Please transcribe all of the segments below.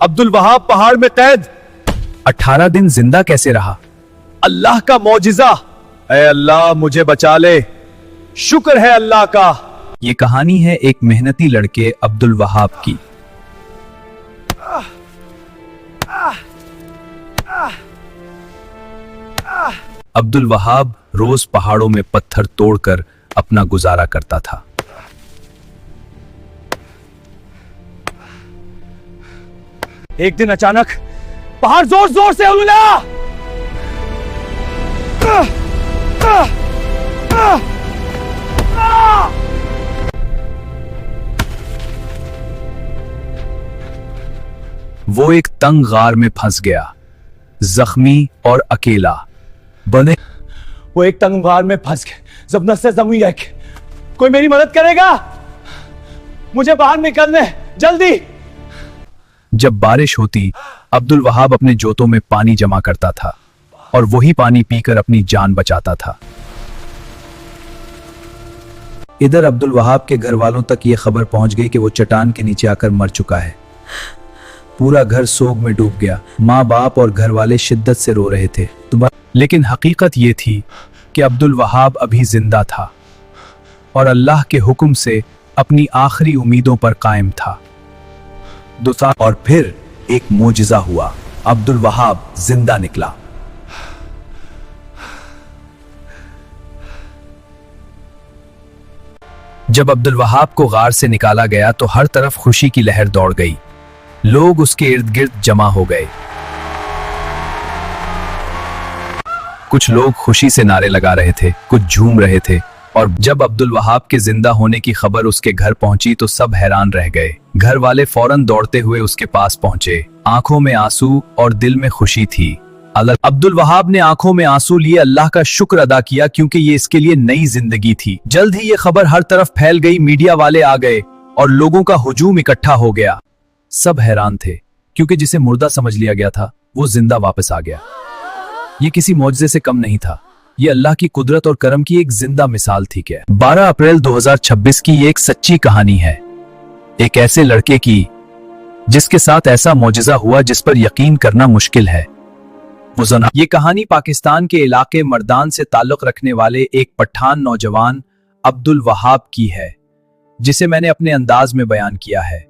अब्दुल वहाब पहाड़ में कैद 18 दिन जिंदा कैसे रहा? अल्लाह का मौजिजा। ऐ अल्लाह मुझे बचा ले, शुक्र है अल्लाह का। ये कहानी है एक मेहनती लड़के अब्दुल वहाब की। अब्दुल वहाब रोज पहाड़ों में पत्थर तोड़कर अपना गुजारा करता था। एक दिन अचानक पहाड़ जोर जोर से उलझा। वो एक तंग गार में फंस गया, जख्मी और अकेला। बने वो एक तंग गार में फंस गए, जबना से जमी है। कोई मेरी मदद करेगा? मुझे बाहर निकलने जल्दी। जब बारिश होती, अब्दुल वहाब अपने जोतों में पानी जमा करता था और वही पानी पीकर अपनी जान बचाता था। इधर अब्दुल वहाब के घर वालों तक यह खबर पहुंच गई कि वो चट्टान के नीचे आकर मर चुका है। पूरा घर सोग में डूब गया। माँ बाप और घर वाले शिद्दत से रो रहे थे। लेकिन हकीकत ये थी कि अब्दुल वहाब अभी जिंदा था और अल्लाह के हुक्म से अपनी आखिरी उम्मीदों पर कायम था। और फिर एक मोजिजा हुआ, अब्दुल वहाब जिंदा निकला। जब अब्दुल वहाब को गार से निकाला गया तो हर तरफ खुशी की लहर दौड़ गई। लोग उसके इर्द गिर्द जमा हो गए। कुछ लोग खुशी से नारे लगा रहे थे, कुछ झूम रहे थे। और जब अब्दुल वहाब के जिंदा होने की खबर उसके घर पहुंची तो सब हैरान रह गए। घर वाले फौरन दौड़ते हुए उसके पास पहुंचे। आंखों में आंसू और दिल में खुशी थी। अब्दुल वहाब ने आंखों में आंसू लिए अल्लाह का शुक्र अदा किया, क्योंकि ये इसके लिए नई जिंदगी थी। जल्द ही ये खबर हर तरफ फैल गई। मीडिया वाले आ गए और लोगों का हुजूम इकट्ठा हो गया। सब हैरान थे, क्योंकि जिसे मुर्दा समझ लिया गया था वो जिंदा वापस आ गया। ये किसी मौजज़े से कम नहीं था, ये अल्लाह की कुदरत और करम की एक जिंदा मिसाल थी। क्या 12 अप्रैल 2026 की ये एक सच्ची कहानी है, एक ऐसे लड़के की जिसके साथ ऐसा मौजज़ा हुआ जिस पर यकीन करना मुश्किल है। ये कहानी पाकिस्तान के इलाके मर्दान से ताल्लुक रखने वाले एक पठान नौजवान अब्दुल वहाब की है, जिसे मैंने अपने अंदाज में बयान किया है।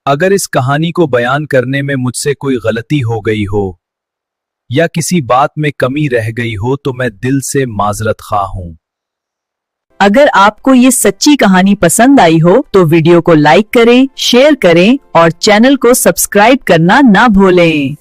अगर इस कहानी को बयान करने में मुझसे कोई गलती हो गई हो या किसी बात में कमी रह गई हो तो मैं दिल से माजरत खा हूं। अगर आपको ये सच्ची कहानी पसंद आई हो तो वीडियो को लाइक करें, शेयर करें और चैनल को सब्सक्राइब करना ना भूलें।